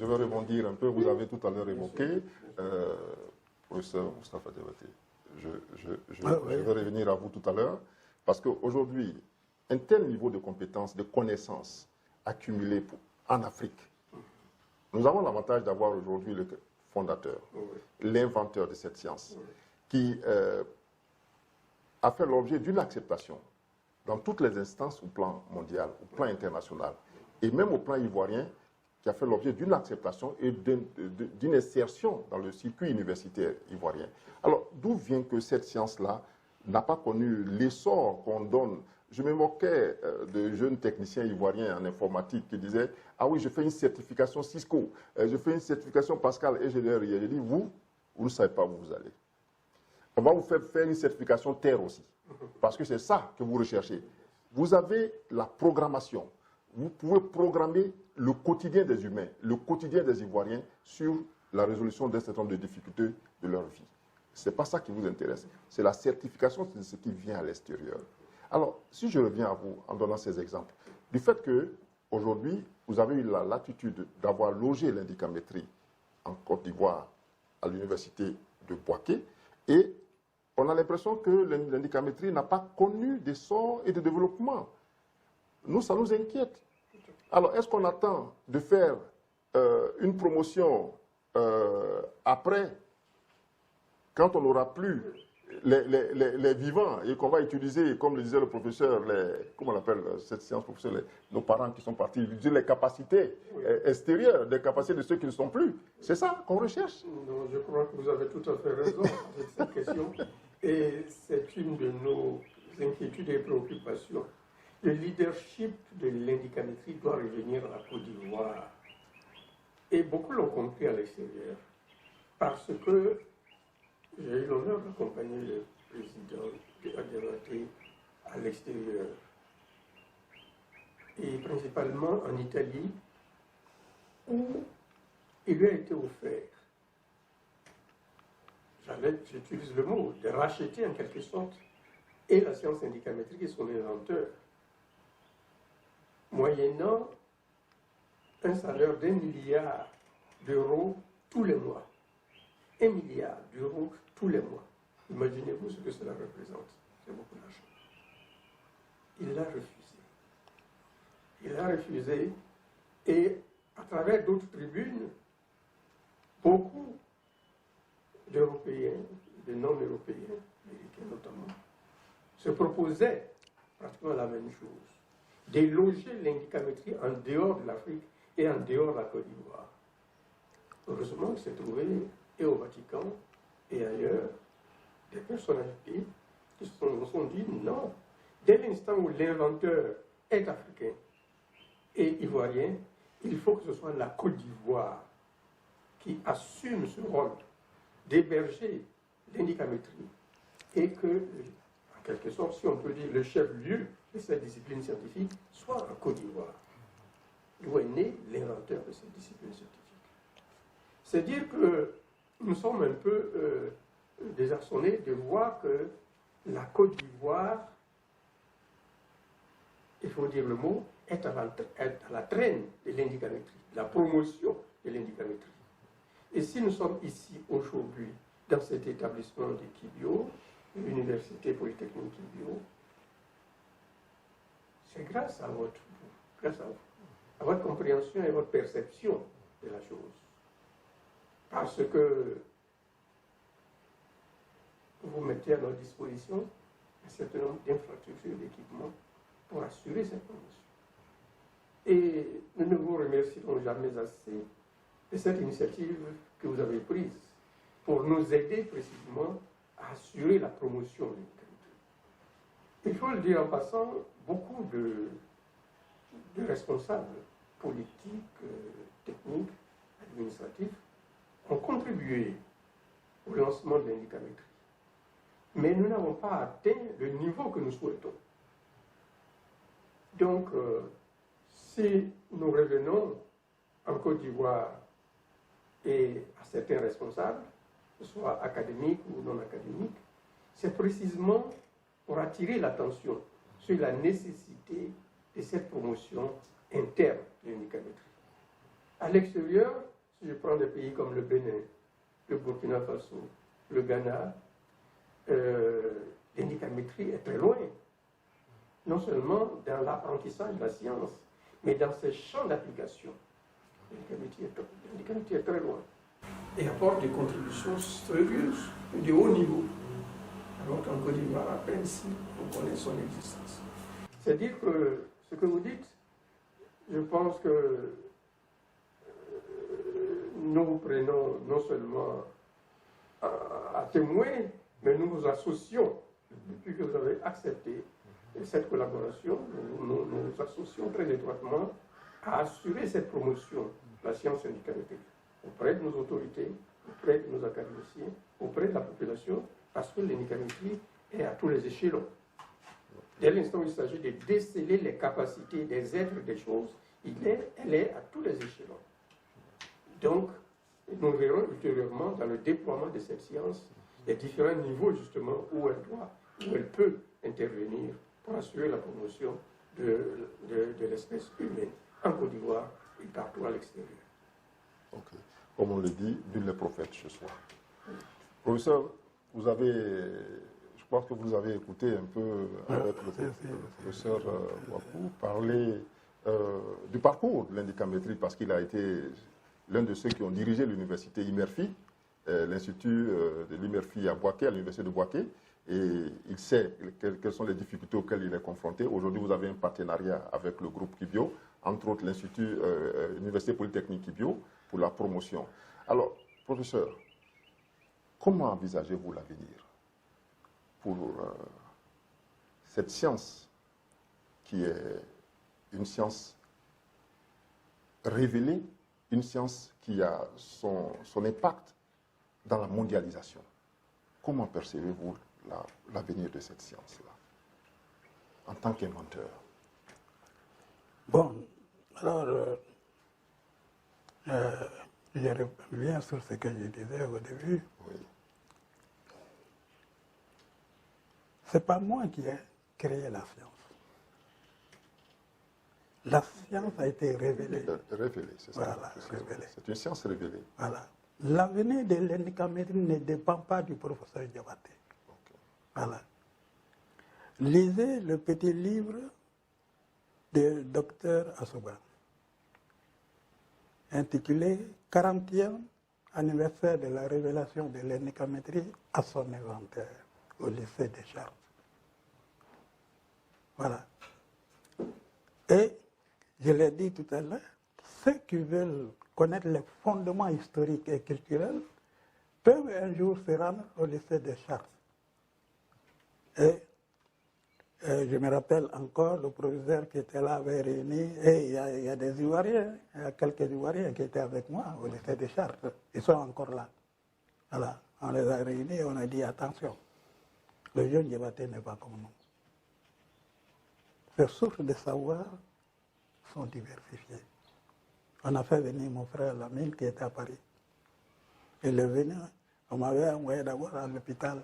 je vais rebondir un peu. Vous avez tout à l'heure évoqué, professeur Moustapha Diabaté. Je vais revenir à vous tout à l'heure, parce qu'aujourd'hui, un tel niveau de compétences, de connaissances accumulées en Afrique, nous avons l'avantage d'avoir aujourd'hui le fondateur, l'inventeur de cette science, qui a fait l'objet d'une acceptation dans toutes les instances au plan mondial, au plan international, et même au plan ivoirien, qui a fait l'objet d'une acceptation et d'une insertion dans le circuit universitaire ivoirien. Alors, d'où vient que cette science-là n'a pas connu l'essor qu'on donne? Je me moquais de jeunes techniciens ivoiriens en informatique qui disaient « Ah oui, je fais une certification Cisco, je fais une certification Pascal. » Et je leur ai dit « Vous ne savez pas où vous allez. On va vous faire une certification Terre aussi, parce que c'est ça que vous recherchez. Vous avez la programmation. Vous pouvez programmer le quotidien des humains, le quotidien des Ivoiriens sur la résolution d'un certain nombre de difficultés de leur vie. Ce n'est pas ça qui vous intéresse. C'est la certification de ce qui vient à l'extérieur. Alors, si je reviens à vous en donnant ces exemples, du fait qu'aujourd'hui, vous avez eu la latitude d'avoir logé l'indicamétrie en Côte d'Ivoire à l'université de Bouaké, et on a l'impression que l'indicamétrie n'a pas connu d'essor et de développement. Nous, ça nous inquiète. Alors, est-ce qu'on attend de faire une promotion après, quand on n'aura plus les vivants et qu'on va utiliser, comme le disait le professeur, comment on appelle cette science, professeur, nos parents qui sont partis, utiliser les capacités extérieures, les capacités de ceux qui ne sont plus. C'est ça qu'on recherche. Non, je crois que vous avez tout à fait raison avec cette question. Et c'est une de nos inquiétudes et préoccupations. Le leadership de l'indicamétrie doit revenir à la Côte d'Ivoire. Et beaucoup l'ont compris à l'extérieur. Parce que j'ai eu l'honneur d'accompagner le président de Diabaté à l'extérieur. Et principalement en Italie, où il lui a été offert, j'utilise le mot, de racheter en quelque sorte, et la science indicamétrique et son inventeur, moyennant un salaire d'1 milliard d'euros tous les mois. 1 milliard d'euros tous les mois. Imaginez-vous ce que cela représente. C'est beaucoup d'argent. Il l'a refusé. Il l'a refusé et à travers d'autres tribunes, beaucoup d'Européens, de non-Européens, américains notamment, se proposaient pratiquement la même chose, de loger l'indicamétrie en dehors de l'Afrique et en dehors de la Côte d'Ivoire. Heureusement, il s'est trouvé et au Vatican et ailleurs des personnalités qui se sont dit non. Dès l'instant où l'inventeur est africain et ivoirien, il faut que ce soit la Côte d'Ivoire qui assume ce rôle d'héberger l'indicamétrie et que, en quelque sorte, si on peut dire, le chef-lieu de cette discipline scientifique soit en Côte d'Ivoire, d'où est né l'inventeur de cette discipline scientifique. C'est dire que nous sommes un peu désarçonnés de voir que la Côte d'Ivoire, il faut dire le mot, est à la traîne de l'indicamétrie, la promotion de l'indicamétrie. Et si nous sommes ici aujourd'hui, dans cet établissement de Kibio, l'Université Polytechnique Kibio, c'est grâce à votre compréhension et votre perception de la chose. Parce que vous mettez à notre disposition un certain nombre d'infrastructures, d'équipements pour assurer cette promotion. Et nous ne vous remercierons jamais assez de cette initiative que vous avez prise pour nous aider précisément à assurer la promotion de l'indicamétrie. Il faut le dire en passant, beaucoup de responsables politiques, techniques, administratifs ont contribué au lancement de l'indicamétrie. Mais nous n'avons pas atteint le niveau que nous souhaitons. Donc, si nous revenons en Côte d'Ivoire et à certains responsables, que ce soit académiques ou non académiques, c'est précisément pour attirer l'attention sur la nécessité de cette promotion interne de l'indicamétrie. À l'extérieur, si je prends des pays comme le Bénin, le Burkina Faso, le Ghana, l'indicatométrie est très loin. Non seulement dans l'apprentissage de la science, mais dans ses champs d'application. L'indicatométrie est très loin. Et apporte des contributions sérieuses, de haut niveau. Alors qu'en Côte d'Ivoire, à peine si on connaît son existence. C'est-à-dire que ce que vous dites, je pense que nous vous prenons non seulement à témoin, mais nous nous associons, depuis que vous avez accepté cette collaboration, nous nous associons très étroitement à assurer cette promotion de la science indicamétrique auprès de nos autorités, auprès de nos académiciens, auprès de la population, parce que l'indicamétrie est à tous les échelons. Dès l'instant où il s'agit de déceler les capacités des êtres des choses, elle est à tous les échelons. Donc, nous verrons ultérieurement dans le déploiement de cette science les différents niveaux justement où elle peut intervenir pour assurer la promotion de l'espèce humaine en Côte d'Ivoire et partout à l'extérieur. Okay. Comme on le dit, vive les prophètes ce soir. Professeur, je pense que vous avez écouté un peu avec le professeur Wakou parler du parcours de l'indicamétrie parce qu'il a été l'un de ceux qui ont dirigé l'université IMERFI, l'institut de l'IMERFI à Bouaké, à l'université de Bouaké, et il sait quelles sont les difficultés auxquelles il est confronté. Aujourd'hui, vous avez un partenariat avec le groupe Kibio, entre autres l'Institut Université Polytechnique Kibio, pour la promotion. Alors, professeur, comment envisagez-vous l'avenir pour cette science qui est une science révélée, une science qui a son impact dans la mondialisation? Comment percevez-vous l'avenir de cette science-là, en tant qu'inventeur? Bon, alors, je reviens sur ce que je disais au début. Oui. Ce n'est pas moi qui ai créé la science. La science a été révélée. Révélée, c'est ça. Voilà, révélée. C'est une science révélée. Voilà. L'avenir de l'indicamétrie ne dépend pas du professeur Diabaté. Okay. Voilà. Lisez le petit livre de Dr Assoban, intitulé 40e anniversaire de la révélation de l'indicamétrie à son inventaire au lycée des Chartes. Voilà. Et, je l'ai dit tout à l'heure, ceux qui veulent connaître les fondements historiques et culturels peuvent un jour se rendre au lycée des Chartes. Et je me rappelle encore, le professeur qui était là avait réuni, et il y a des Ivoiriens, il y a quelques Ivoiriens qui étaient avec moi au lycée des Chartes. Ils sont encore là. Voilà. On les a réunis et on a dit attention, le jeune Diabaté n'est pas comme nous. Les sources de savoir sont diversifiées. On a fait venir mon frère Lamine qui était à Paris. Il est venu, on m'avait envoyé d'abord à l'hôpital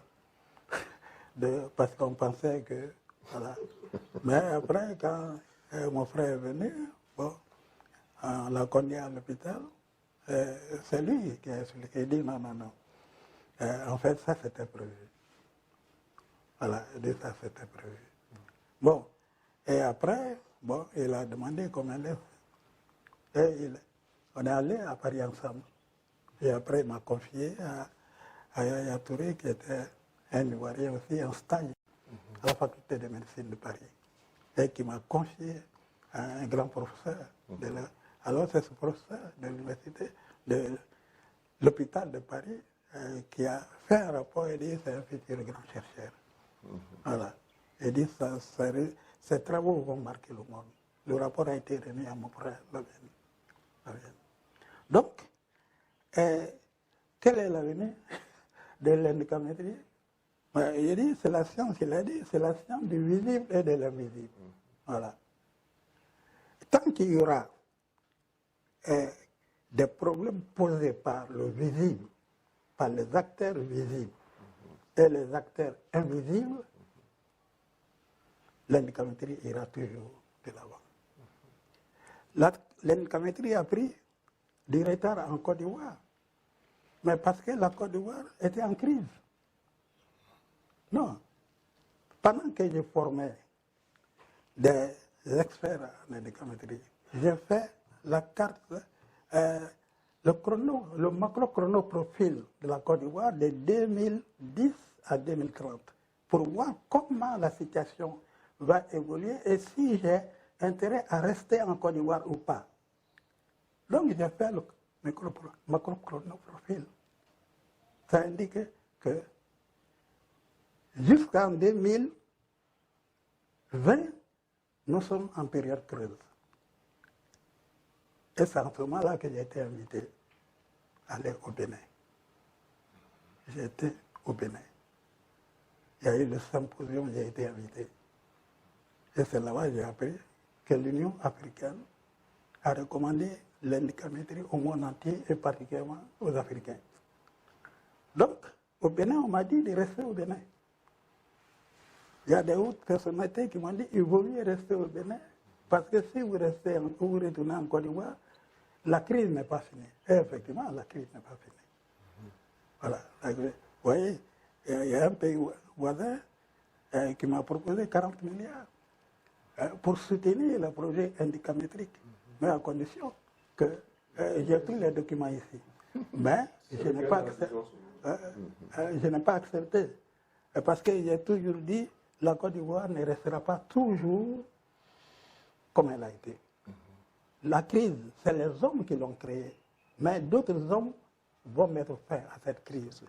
parce qu'on pensait que... Voilà. Mais après, quand mon frère est venu, bon, on l'a conduit à l'hôpital. C'est lui qui a expliqué. Il dit non, non, non. En fait, ça c'était prévu. Voilà, il dit ça c'était prévu. Bon, et après, bon, il a demandé comment elle est. Et on est allé à Paris ensemble. Et après, il m'a confié à Yaya Touré, qui était un Ivoirien aussi, en stage à la faculté de médecine de Paris. Et qui m'a confié à un grand professeur. Alors, c'est ce professeur de l'université, de l'hôpital de Paris, qui a fait un rapport et dit c'est un futur grand chercheur. Voilà. Et dit ces travaux vont marquer le monde. Le rapport a été remis à mon frère Lavenne. Donc, quel est l'avenir de l'indicamétrie? Il dit, c'est la science, il a dit, c'est la science du visible et de l'invisible. Voilà. Tant qu'il y aura des problèmes posés par le visible, par les acteurs visibles et les acteurs invisibles, l'indicamétrie ira toujours de l'avant. L'indicamétrie a pris du retard en Côte d'Ivoire. Mais parce que la Côte d'Ivoire était en crise. Non. Pendant que je formais des experts en indicamétrie, j'ai fait la carte, le macro-chronoprofil de la Côte d'Ivoire de 2010 à 2030 pour voir comment la situation va évoluer et si j'ai intérêt à rester en Côte d'Ivoire ou pas. Donc j'ai fait le macro-chronoprofil. Ça indique que jusqu'en 2020, nous sommes en période creuse. Et c'est en ce moment-là que j'ai été invité à aller au Bénin. J'ai été au Bénin. Il y a eu le symposium, j'ai été invité. Et c'est là-bas que j'ai appris que l'Union africaine a recommandé l'indicamétrie au monde entier et particulièrement aux Africains. Donc, au Bénin, on m'a dit de rester au Bénin. Il y a des autres personnalités qui m'ont dit qu'il vaut mieux rester au Bénin parce que si vous restez, vous retournez en Côte d'Ivoire, la crise n'est pas finie. Et effectivement, la crise n'est pas finie. Voilà. Vous voyez, il y a un pays voisin qui m'a proposé 40 milliards pour soutenir le projet indicamétrique, mais à condition que j'ai tous les documents ici. Mais je n'ai pas accepté. Parce que j'ai toujours dit la Côte d'Ivoire ne restera pas toujours comme elle a été. La crise, c'est les hommes qui l'ont créée, mais d'autres hommes vont mettre fin à cette crise.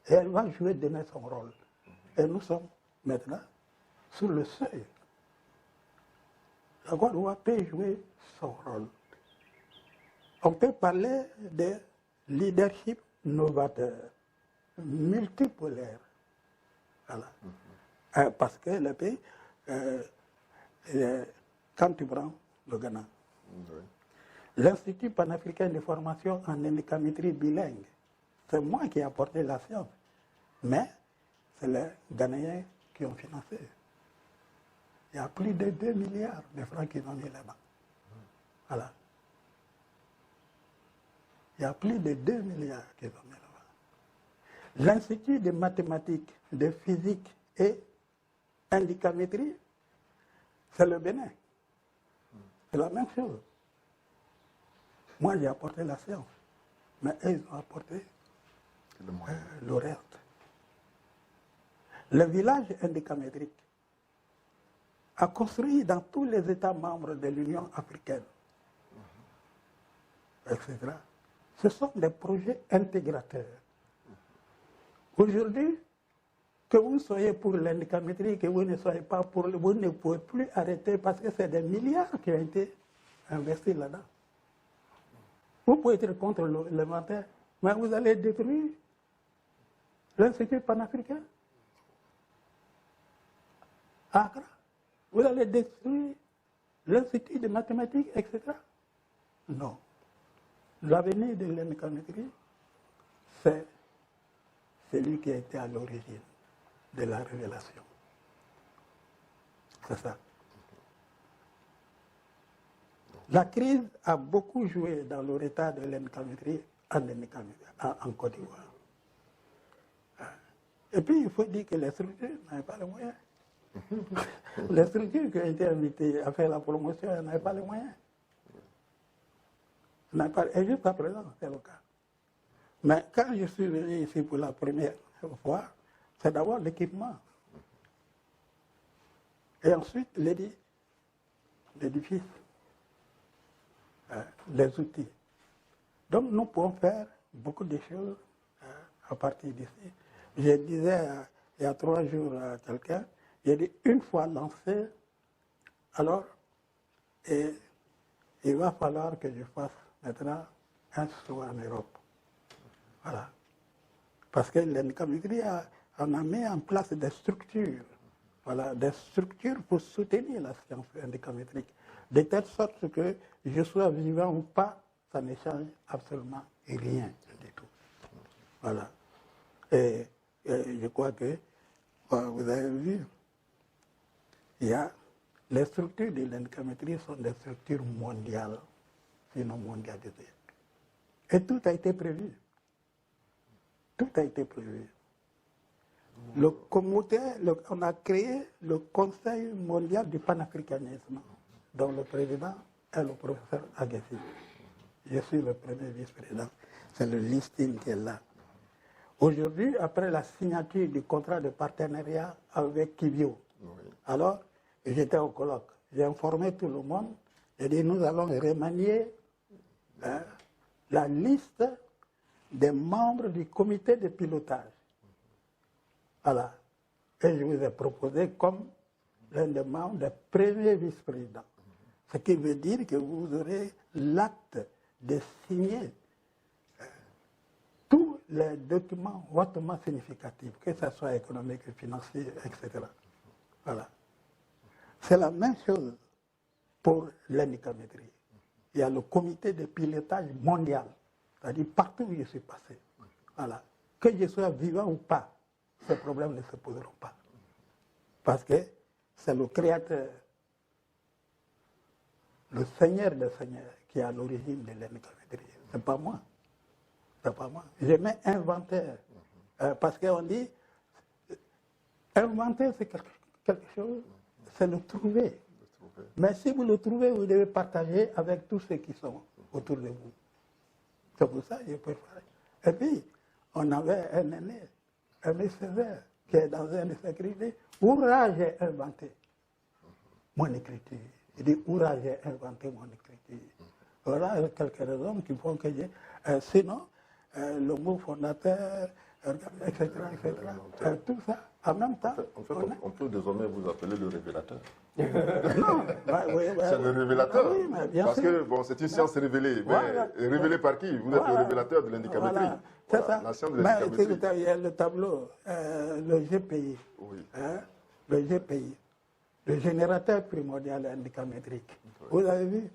Et elle va jouer demain son rôle. Et nous sommes maintenant sur le seuil. La Côte d'Ivoire peut jouer son rôle. On peut parler de leadership novateur, multipolaire. Voilà. Parce que le pays, quand tu prends le Ghana, l'Institut panafricain de formation en indicamétrie bilingue, c'est moi qui ai apporté la science, mais c'est les Ghanéens qui ont financé. Il y a plus de 2 milliards de francs qu'ils ont mis là-bas. Voilà. Il y a plus de 2 milliards qu'ils ont mis là-bas. L'Institut de mathématiques, de physique et indicamétrie, c'est le Bénin. C'est la même chose. Moi, j'ai apporté la science, mais eux, ils ont apporté le reste. Le village indicamétrique a construit dans tous les États membres de l'Union africaine, etc. Ce sont des projets intégrateurs. Aujourd'hui, que vous soyez pour l'indicamétrie, que vous ne soyez pas pour, vous ne pouvez plus arrêter parce que c'est des milliards qui ont été investis là-dedans. Vous pouvez être contre l'élémentaire, mais vous allez détruire l'Institut panafricain. Accra. Vous allez détruire l'Institut de mathématiques, etc. Non. L'avenir de l'indicamétrie, c'est celui qui a été à l'origine de la révélation. C'est ça. La crise a beaucoup joué dans le retard de l'indicamétrie en Côte d'Ivoire. Et puis, il faut dire que les structures n'avaient pas les moyens. Les structures qui ont été invitées à faire la promotion n'avaient pas les moyens. Et jusqu'à présent, c'est le cas. Mais quand je suis venu ici pour la première fois, c'est d'abord l'équipement. Et ensuite, l'édifice, les outils. Donc, nous pouvons faire beaucoup de choses à partir d'ici. Je disais il y a 3 jours à quelqu'un, j'ai dit, une fois lancé, alors, et il va falloir que je fasse maintenant un saut en Europe. Voilà. Parce que l'indicamétrie on a mis en place des structures, voilà, des structures pour soutenir la science indicamétrique, de telle sorte que je sois vivant ou pas, ça ne change absolument rien du tout. Voilà. Et je crois que, vous avez vu, les structures de l'indicamétrie sont des structures mondiales, sinon mondialisées. Et tout a été prévu. Tout a été prévu. On a créé le Conseil mondial du panafricanisme, dont le président est le professeur Agassi. Je suis le premier vice-président. C'est le listing qui est là. Aujourd'hui, après la signature du contrat de partenariat avec Kibio, alors j'étais au colloque. J'ai informé tout le monde. J'ai dit, nous allons remanier la liste des membres du comité de pilotage. Voilà. Et je vous ai proposé comme l'un des membres des premiers vice-présidents. Ce qui veut dire que vous aurez l'acte de signer tous les documents hautement significatifs, que ce soit économique, financier, etc. Voilà. C'est la même chose pour l'indicamétrie. Il y a le comité de pilotage mondial, c'est-à-dire partout où je suis passé. Voilà. Que je sois vivant ou pas, ces problèmes ne se poseront pas. Parce que c'est le Créateur, le Seigneur des Seigneurs, qui est à l'origine de l'indicamétrie. Ce n'est pas moi. C'est pas moi. Je mets inventaire. Parce qu'on dit, inventer, c'est quelque chose, c'est le trouver. Mais si vous le trouvez, vous devez partager avec tous ceux qui sont autour de vous. C'est pour ça que je peux faire. Et puis, on avait un aîné, Aimé Sévère, qui est dans un de ses écrits, dit, Oura, j'ai inventé mon écriture. Il dit, Oura, j'ai inventé mon écriture. Voilà quelques raisons qui font que j'ai... sinon, le mot fondateur, etc., tout ça, en même temps... En fait, on peut désormais vous appeler le révélateur. Non, c'est le révélateur. Oui, parce sûr. que bon, c'est une science révélée. Voilà. Mais révélée par qui? Vous êtes le révélateur de l'indicamétrie. Voilà. C'est ça. La science de l'indicamétrie. Il y a le tableau, le GPI. Oui. Le GPI, le générateur primordial indicamétrique. Oui. Vous avez vu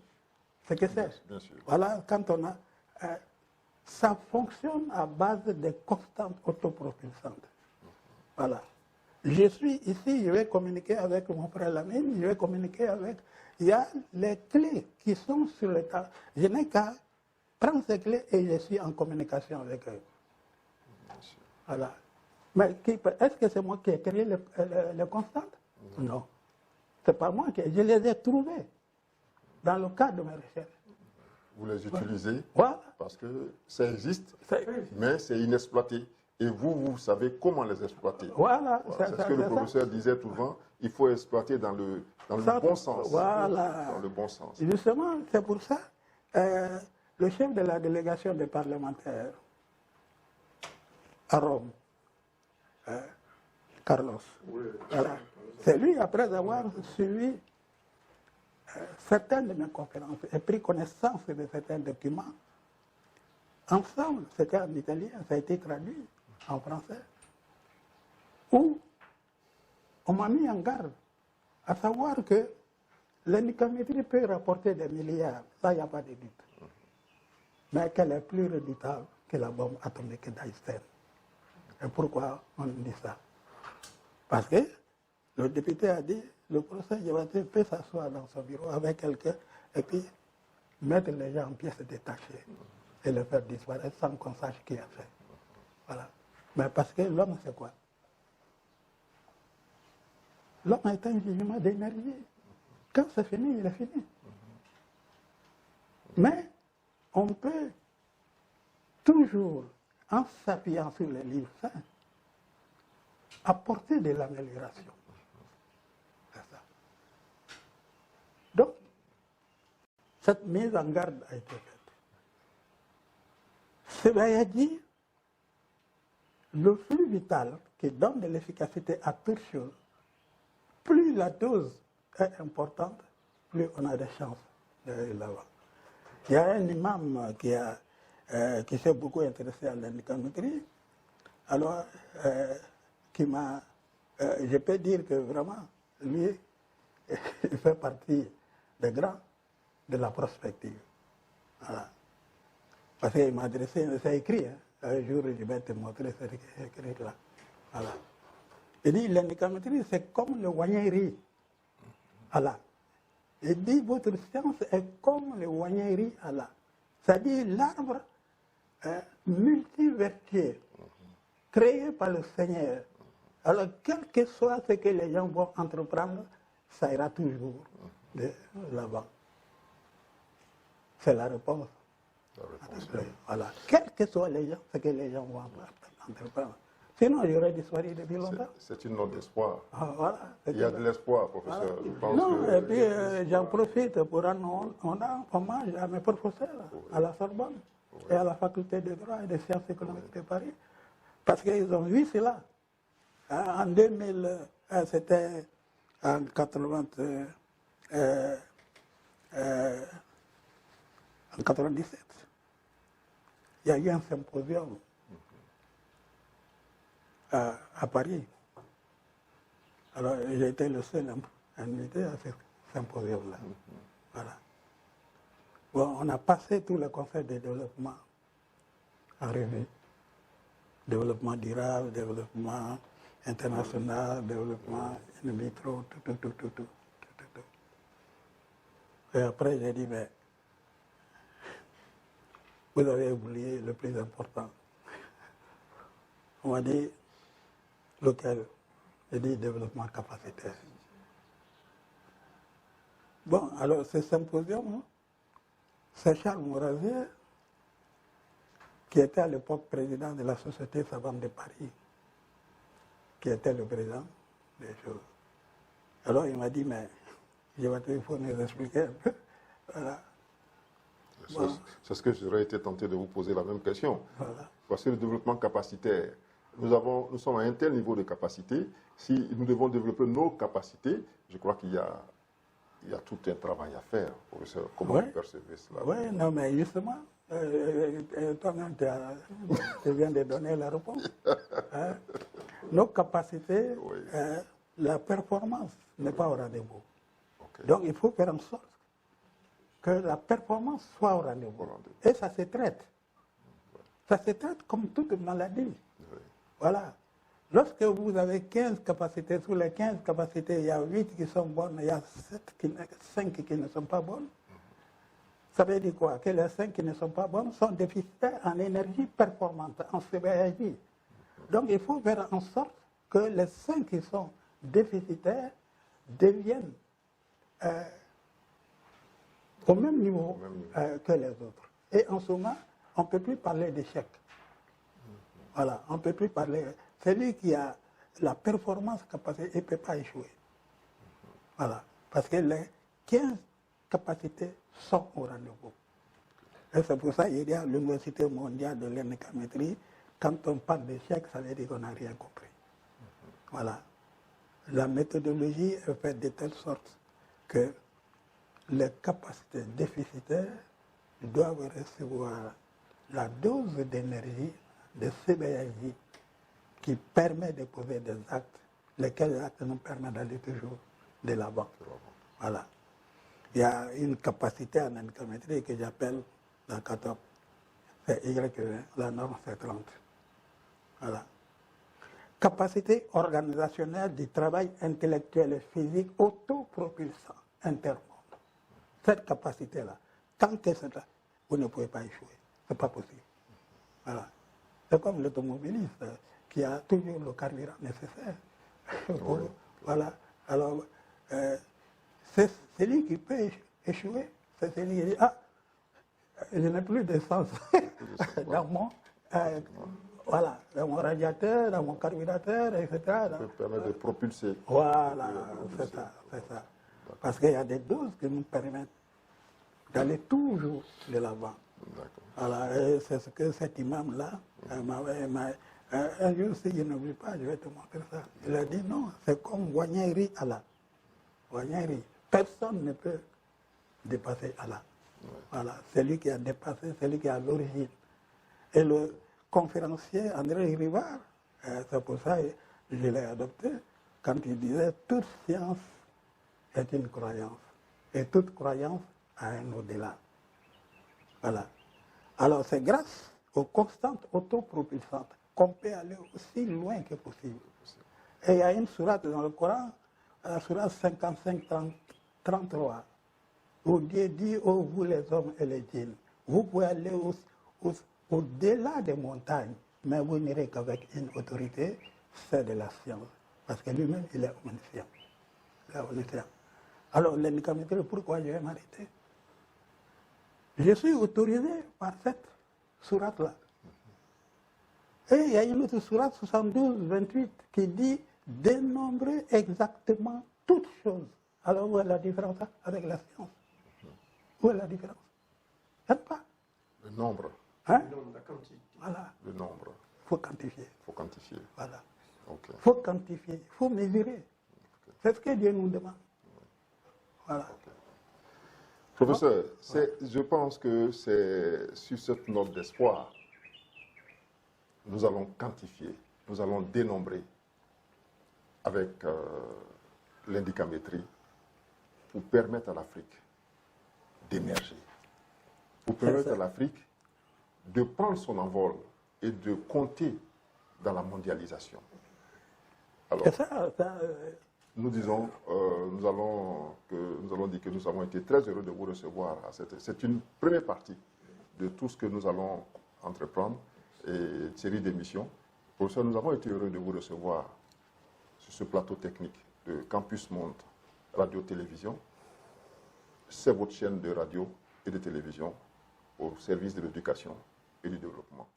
ce que c'est? Bien sûr. Voilà, quand on a... ça fonctionne à base de constantes autopropulsantes. Voilà. Je suis ici, je vais communiquer avec mon frère Lamine, je vais communiquer avec... Il y a les clés qui sont sur le tas. Je n'ai qu'à prendre ces clés et je suis en communication avec eux. Voilà. Mais est-ce que c'est moi qui ai créé les constantes? Non. Ce n'est pas moi qui... Je les ai trouvées dans le cadre de mes recherches. Vous les utilisez voilà. Parce que ça existe, mais c'est inexploité. Et vous savez comment les exploiter. Voilà. C'est ce que le professeur disait tout le temps. Il faut exploiter dans le bon sens. Voilà. Dans le bon sens. Justement, c'est pour ça, le chef de la délégation des parlementaires à Rome, Carlos, voilà. C'est lui, après avoir suivi certaines de mes conférences et pris connaissance de certains documents, ensemble, c'était en italien, ça a été traduit en français, où on m'a mis en garde, à savoir que l'indicamétrie peut rapporter des milliards, ça, il n'y a pas de doute, mais qu'elle est plus redoutable que la bombe atomique d'Einstein. Et pourquoi on dit ça? Parce que le député a dit, le professeur Diabaté peut s'asseoir dans son bureau avec quelqu'un et puis mettre les gens en pièces détachées et le faire disparaître sans qu'on sache qui a fait. Voilà. Mais parce que l'homme, c'est quoi? L'homme est un jugement d'énergie. Quand c'est fini, il est fini. Mais on peut toujours, en s'appuyant sur les livres saints, apporter de l'amélioration. C'est ça. Donc, cette mise en garde a été faite. Cela a dit, le flux vital qui donne de l'efficacité à toute chose, plus la dose est importante, plus on a de chances d'aller là-bas. Il y a un imam qui s'est beaucoup intéressé à l'indicamétrie, alors qui m'a... je peux dire que vraiment, lui, il fait partie des grands de la prospective. Voilà. Parce qu'il m'a adressé, c'est écrit, hein. Un jour, je vais te montrer cet écrit-là. Voilà. Il dit, l'indicamétrie, c'est comme le wanyeri. Allah. Il dit, votre science est comme le wanyeri Allah. C'est-à-dire, l'arbre multivertueux, créé par le Seigneur. Alors, quel que soit ce que les gens vont entreprendre, ça ira toujours de l'avant. C'est la réponse. Voilà. Quel que soit les gens, ce que les gens vont entreprendre. Sinon, j'aurais disparu depuis longtemps. C'est une note d'espoir. Ah, voilà, il y a de l'espoir, professeur. Voilà. Je pense non, que... et puis j'en profite pour rendre hommage à mes professeurs, à la Sorbonne et à la faculté de droit et des sciences économiques de Paris. Parce qu'ils ont vu cela. En 2000, c'était en 97. Il y a eu un symposium à Paris. Alors, j'ai été le seul invité à ce symposium-là. Voilà. Bon, on a passé tout le conseil de développement en revue. Développement durable, développement international, développement in vitro, tout. Et après, j'ai dit, mais vous avez oublié le plus important. On m'a dit, lequel? J'ai dit développement capacitaire. Bon, alors ce symposium, c'est Charles Mourazier, qui était à l'époque président de la Société savante de Paris, qui était le président des choses. Alors il m'a dit, mais il faut nous expliquer un peu. Voilà. C'est ce que j'aurais été tenté de vous poser la même question. Voilà. Parce que le développement capacitaire, nous sommes à un tel niveau de capacité. Si nous devons développer nos capacités, je crois qu'il y a tout un travail à faire. Professeur, comment vous percevez cela? Oui, non, mais justement, toi-même, tu viens de donner la réponse. Hein? Nos capacités, la performance n'est pas au rendez-vous. Okay. Donc, il faut faire en sorte que la performance soit au rendez-vous. Et ça se traite. Ça se traite comme toute maladie. Oui. Voilà. Lorsque vous avez 15 capacités, sur les 15 capacités, il y a 8 qui sont bonnes, il y a 5 qui ne sont pas bonnes. Ça veut dire quoi? Que les 5 qui ne sont pas bonnes sont déficitaires en énergie performante, en CBAJ. Donc il faut faire en sorte que les 5 qui sont déficitaires deviennent au même niveau que les autres. Et en ce moment, on ne peut plus parler d'échec. Voilà, on ne peut plus parler. Celui qui a la performance capacité, il ne peut pas échouer. Voilà, parce que les 15 capacités sont au rendez-vous. Et c'est pour ça qu'il y a l'Université mondiale de l'économétrie. Quand on parle d'échec, ça veut dire qu'on n'a rien compris. Voilà. La méthodologie est faite de telle sorte que les capacités déficitaires doivent recevoir la dose d'énergie de CBAJ qui permet de poser des actes, lesquels actes nous permettent d'aller toujours de l'avant. Voilà. Il y a une capacité en économétrie que j'appelle la 14. C'est Y, la norme c'est 30. Voilà. Capacité organisationnelle du travail intellectuel et physique autopropulsant intermonde. Cette capacité-là, tant que c'est là, vous ne pouvez pas échouer. Ce n'est pas possible. Voilà. C'est comme l'automobiliste qui a toujours le carburant nécessaire. Voilà. Alors, c'est celui qui peut échouer. C'est celui qui dit, ah, je n'ai plus d'essence dans mon, voilà, dans mon radiateur, dans mon carburateur, etc. Ça peut permettre de propulser. Voilà, c'est ça, c'est ça. Parce qu'il y a des doses qui nous permettent d'aller toujours de l'avant. Voilà, c'est ce que cet imam-là un jour, si je n'oublie pas, je vais te montrer ça. Il a dit non, c'est comme Wanyeri Allah. Wanyeri, personne ne peut dépasser Allah. Voilà, c'est lui qui a dépassé, c'est lui qui est à l'origine. Et le conférencier André Rivard, c'est pour ça que je l'ai adopté, quand il disait toute science est une croyance. Et toute croyance a un au-delà. Voilà. Alors c'est grâce aux constantes autopropulsantes qu'on peut aller aussi loin que possible. Et il y a une sourate dans le Coran, la sourate 55-33, où Dieu dit, oh vous les hommes et les djinns, vous pouvez aller au-delà des montagnes, mais vous n'irez qu'avec une autorité, c'est de la science. Parce que lui-même, il est omniscient. Alors, l'indicamétrie, pourquoi je vais m'arrêter? Je suis autorisé par cette sourate-là. Et il y a une autre sourate 72, 28 qui dit dénombrer exactement toutes choses. Alors, où est la différence avec la science? Où est la différence? Même pas. Le nombre. Hein? Le nombre, la quantité. Voilà. Le nombre. Il faut quantifier. Il faut quantifier. Voilà. Ok. Il faut quantifier, il faut mesurer. C'est ce que Dieu nous demande. Voilà. Ok. Professeur, je pense que c'est sur cette note d'espoir, nous allons quantifier, nous allons dénombrer avec l'indicamétrie pour permettre à l'Afrique d'émerger, pour permettre à l'Afrique de prendre son envol et de compter dans la mondialisation. Alors, nous disons, nous allons dire que nous avons été très heureux de vous recevoir. C'est une première partie de tout ce que nous allons entreprendre et une série d'émissions. Professeur, nous avons été heureux de vous recevoir sur ce plateau technique de Campus Monde Radio-Télévision. C'est votre chaîne de radio et de télévision au service de l'éducation et du développement.